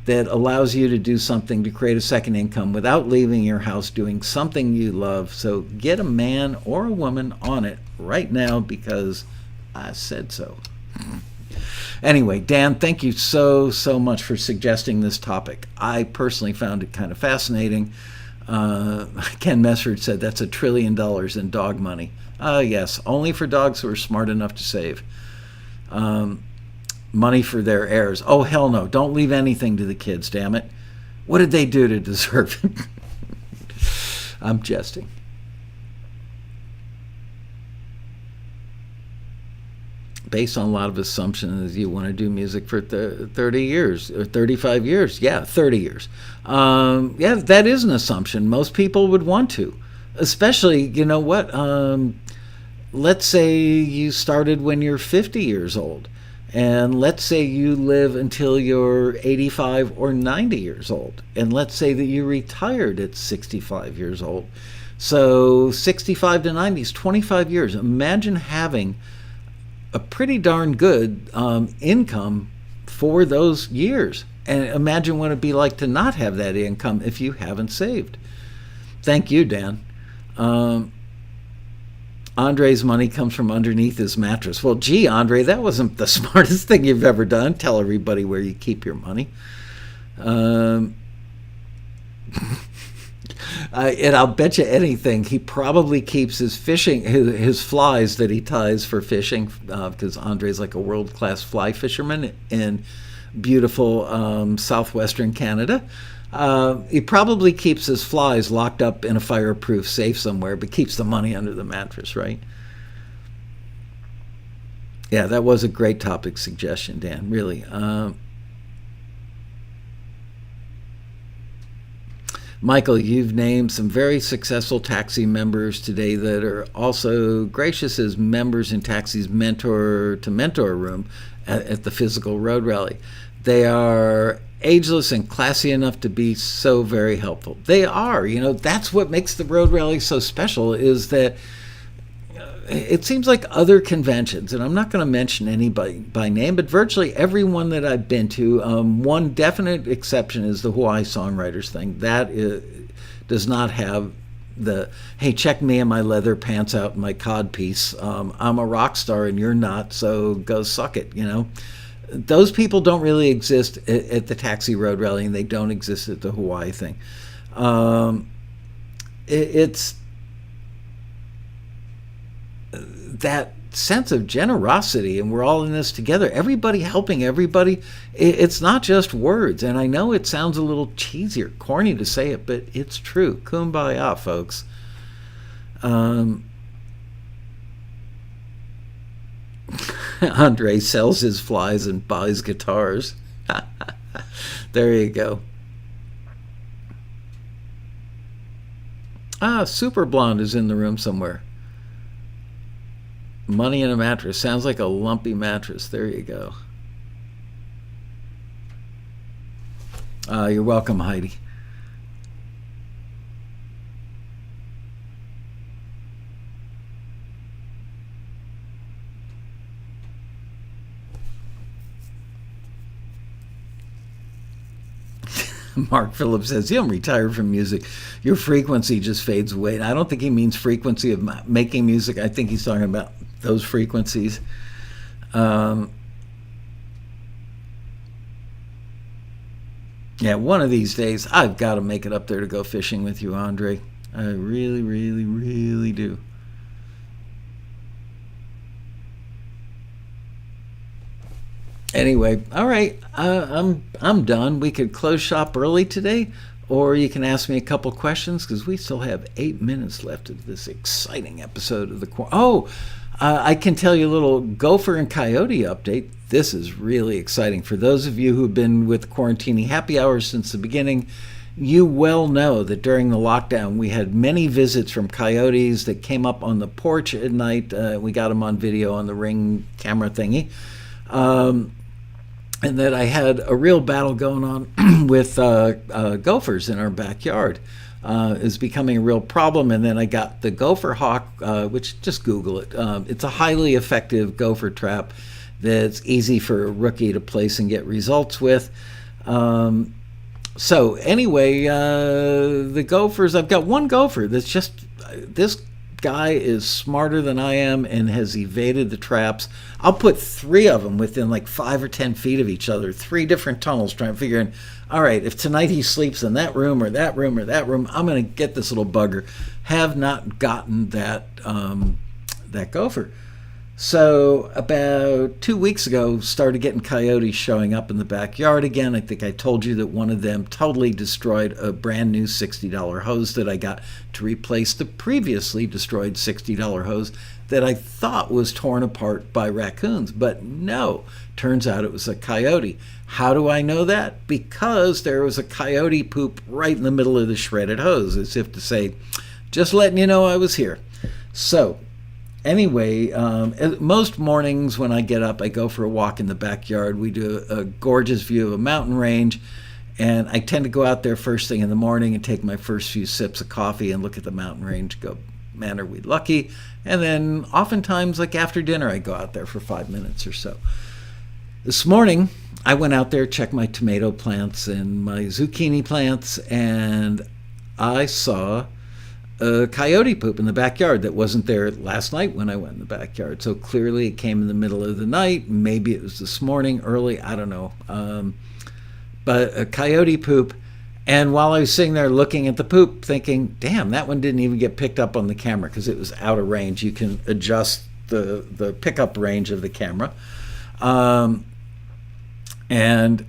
that allows you to do something to create a second income without leaving your house, doing something you love. So get a man or a woman on it right now because I said so. Anyway, Dan, thank you so much for suggesting this topic. I personally found it kind of fascinating. Ken Messert said that's $1 trillion in dog money. Yes, only for dogs who are smart enough to save. Money for their heirs. Oh, hell no. Don't leave anything to the kids, damn it. What did they do to deserve it? I'm jesting. Based on a lot of assumptions, you want to do music for 30 years or 35 years. Yeah, 30 years. Yeah, that is an assumption. Most people would want to. Especially, let's say you started when you're 50 years old. And let's say you live until you're 85 or 90 years old. And let's say that you retired at 65 years old. So 65 to 90 is 25 years. Imagine having a pretty darn good income for those years. And imagine what it'd be like to not have that income if you haven't saved. Thank you, Dan. Andre's money comes from underneath his mattress. Well, gee, Andre, that wasn't the smartest thing you've ever done. Tell everybody where you keep your money. And I'll bet you anything, he probably keeps his fishing, his flies that he ties for fishing, because Andre's like a world-class fly fisherman in beautiful southwestern Canada. He probably keeps his flies locked up in a fireproof safe somewhere, but keeps the money under the mattress, right? Yeah, that was a great topic suggestion, Dan, really. Michael, you've named some very successful taxi members today that are also gracious as members in Taxi's mentor-to-mentor room at the physical road rally. They are ageless and classy enough to be so very helpful. They are, that's what makes the road rally so special, is that it seems like other conventions, and I'm not going to mention anybody by name, but virtually everyone that I've been to, one definite exception is the Hawaii Songwriters thing. That does not have the, hey, check me and my leather pants out and my cod piece. I'm a rock star and you're not, so go suck it, Those people don't really exist at the Taxi Road Rally, and they don't exist at the Hawaii thing. It's that sense of generosity, and we're all in this together, everybody helping everybody. It's not just words, and I know it sounds a little cheesy or corny to say it, but it's true. Kumbaya, folks. Andre sells his flies and buys guitars. There you go. Super Blonde is in the room somewhere. Money in a mattress. Sounds like a lumpy mattress. There you go. You're welcome, Heidi. Mark Phillips says, you don't retire from music. Your frequency just fades away. And I don't think he means frequency of making music. I think he's talking about those frequencies. Yeah, one of these days, I've got to make it up there to go fishing with you, Andre. I really, really, really do. Anyway, all right, I'm done. We could close shop early today, or you can ask me a couple questions because we still have 8 minutes left of this exciting episode of the. I can tell you a little gopher and coyote update. This is really exciting for those of you who've been with Quarantini Happy Hours since the beginning. You well know that during the lockdown we had many visits from coyotes that came up on the porch at night. We got them on video on the Ring camera thingy. And that I had a real battle going on with gophers in our backyard. Is becoming a real problem. And then I got the Gopher Hawk, which just Google it. It's a highly effective gopher trap that's easy for a rookie to place and get results with. So anyway, the gophers, I've got one gopher that's just, this guy is smarter than I am and has evaded the traps. I'll put 3 of them within like 5 or 10 feet of each other, 3 different tunnels, trying to figure in, all right, if tonight he sleeps in that room or that room or that room, I'm going to get this little bugger. Have not gotten that that gopher. So about 2 weeks ago, started getting coyotes showing up in the backyard again. I think I told you that one of them totally destroyed a brand new $60 hose that I got to replace the previously destroyed $60 hose that I thought was torn apart by raccoons. But no, turns out it was a coyote. How do I know that? Because there was a coyote poop right in the middle of the shredded hose, as if to say, just letting you know I was here. So anyway, most mornings when I get up, I go for a walk in the backyard. We do a gorgeous view of a mountain range, and I tend to go out there first thing in the morning and take my first few sips of coffee and look at the mountain range, go, man, are we lucky? And then oftentimes, like after dinner, I go out there for 5 minutes or so. This morning, I went out there, checked my tomato plants and my zucchini plants, and I saw a coyote poop in the backyard that wasn't there last night when I went in the backyard. So clearly it came in the middle of the night. Maybe it was this morning early. I don't know. But a coyote poop. And while I was sitting there looking at the poop, thinking, damn, that one didn't even get picked up on the camera because it was out of range. You can adjust the pickup range of the camera. And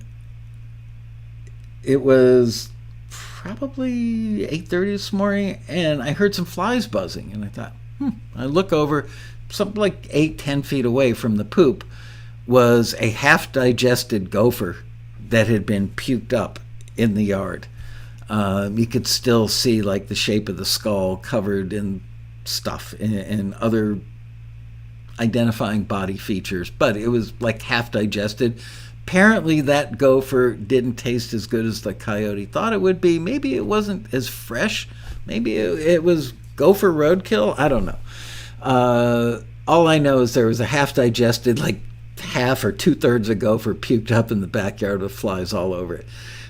it was probably 8:30 this morning, and I heard some flies buzzing, and I thought, I look over, something like 8-10 feet away from the poop was a half-digested gopher that had been puked up in the yard. You could still see like the shape of the skull covered in stuff and other identifying body features, but it was like half-digested. Apparently that gopher didn't taste as good as the coyote thought it would be. Maybe it wasn't as fresh. Maybe it was gopher roadkill. I don't know. All I know is there was a half-digested, like half or two-thirds of gopher puked up in the backyard with flies all over it.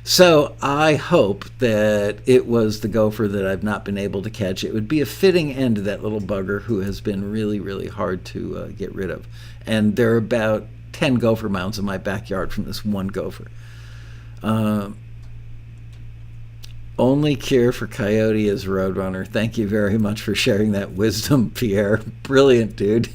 So I hope that it was the gopher that I've not been able to catch. It would be a fitting end to that little bugger who has been really, really hard to get rid of. And there are about 10 gopher mounds in my backyard from this one gopher. Only cure for coyote is roadrunner. Thank you very much for sharing that wisdom, Pierre. Brilliant, dude.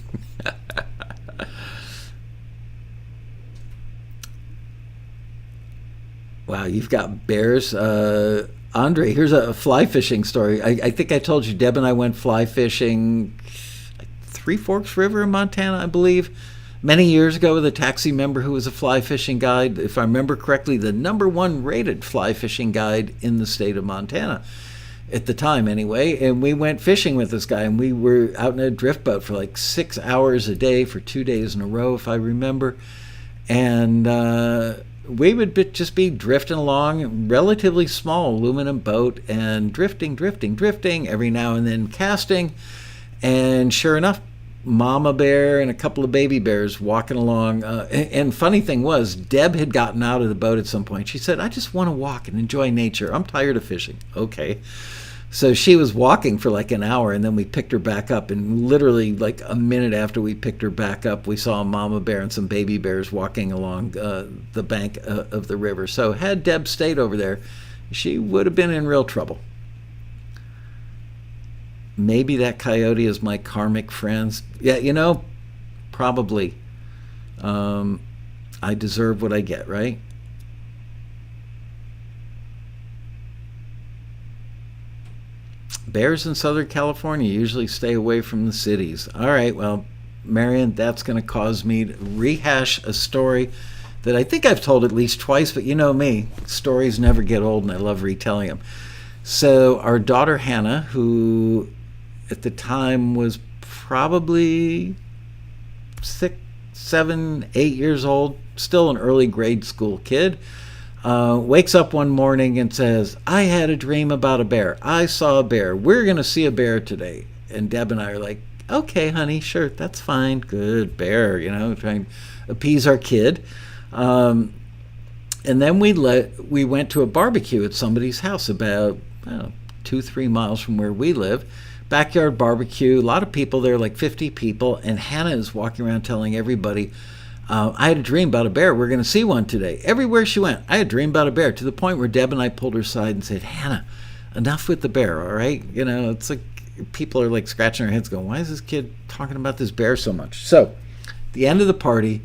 Wow, you've got bears. Andre, here's a fly fishing story. I think I told you Deb and I went fly fishing Three Forks River in Montana, I believe, many years ago with a taxi member who was a fly fishing guide. If I remember correctly, the #1 rated fly fishing guide in the state of Montana at the time anyway. And we went fishing with this guy, and we were out in a drift boat for like 6 hours a day for 2 days in a row, if I remember. And we would just be drifting along, relatively small aluminum boat, and drifting, every now and then casting. And sure enough, mama bear and a couple of baby bears walking along. And funny thing was, Deb had gotten out of the boat at some point. She said, I just want to walk and enjoy nature. I'm tired of fishing. Okay. So she was walking for like an hour, and then we picked her back up. And literally like a minute after we picked her back up, we saw a mama bear and some baby bears walking along the bank of the river. So had Deb stayed over there, she would have been in real trouble. Maybe that coyote is my karmic friends. Yeah, probably. I deserve what I get, right? Bears in Southern California usually stay away from the cities. All right, well, Marion, that's going to cause me to rehash a story that I think I've told at least twice, but you know me, stories never get old, and I love retelling them. So our daughter Hannah, who at the time was probably 6, 7, 8 years old, still an early grade school kid, wakes up one morning and says, I had a dream about a bear. I saw a bear. We're going to see a bear today. And Deb and I are like, okay, honey, sure, that's fine. Good, bear, trying to appease our kid. And then we went to a barbecue at somebody's house about 2-3 miles from where we live. Backyard barbecue, a lot of people there, like 50 people, and Hannah is walking around telling everybody, I had a dream about a bear. We're going to see one today. Everywhere she went, I had a dream about a bear, to the point where Deb and I pulled her aside and said, Hannah, enough with the bear, all right? It's like people are like scratching their heads going, why is this kid talking about this bear so much? So at the end of the party,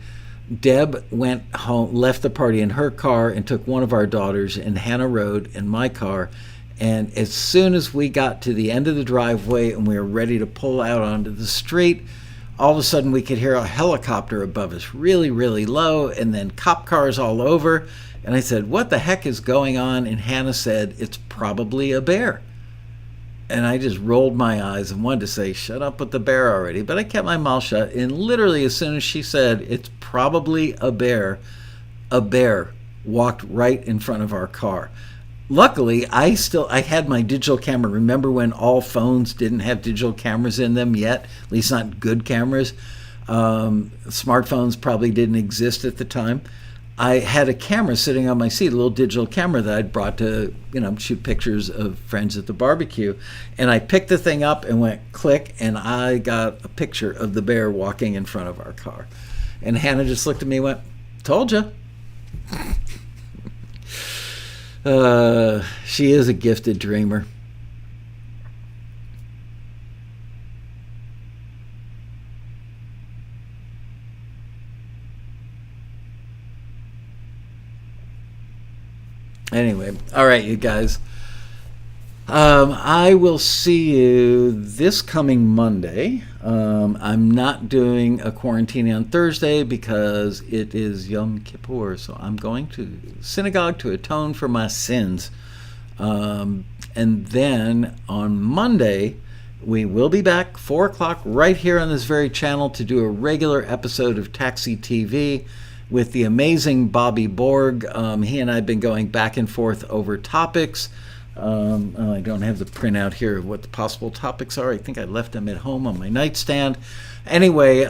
Deb went home, left the party in her car, and took one of our daughters, and Hannah rode in my car. And as soon as we got to the end of the driveway and we were ready to pull out onto the street, all of a sudden we could hear a helicopter above us, really, really low, and then cop cars all over. And I said, what the heck is going on? And Hannah said, it's probably a bear. And I just rolled my eyes and wanted to say, shut up with the bear already. But I kept my mouth shut. And literally as soon as she said, it's probably a bear walked right in front of our car. Luckily, I had my digital camera. Remember when all phones didn't have digital cameras in them yet? At least not good cameras. Smartphones probably didn't exist at the time. I had a camera sitting on my seat, a little digital camera that I'd brought to, shoot pictures of friends at the barbecue. And I picked the thing up and went click, and I got a picture of the bear walking in front of our car. And Hannah just looked at me and went, told you. She is a gifted dreamer. Anyway, all right, you guys. I will see you this coming Monday. I'm not doing a quarantine on Thursday because it is Yom Kippur, so I'm going to synagogue to atone for my sins. And then on Monday, we will be back 4 o'clock right here on this very channel to do a regular episode of Taxi TV with the amazing Bobby Borg. He and I have been going back and forth over topics. I don't have the printout here of what the possible topics are. I think I left them at home on my nightstand. Anyway,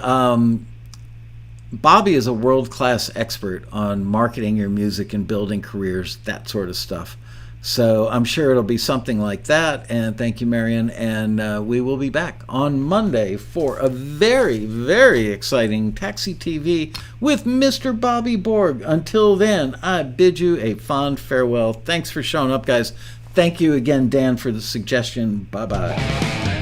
Bobby is a world-class expert on marketing your music and building careers, that sort of stuff. So I'm sure it'll be something like that. And thank you, Marion. And we will be back on Monday for a very, very exciting Taxi TV with Mr. Bobby Borg. Until then, I bid you a fond farewell. Thanks for showing up, guys. Thank you again, Dan, for the suggestion. Bye-bye.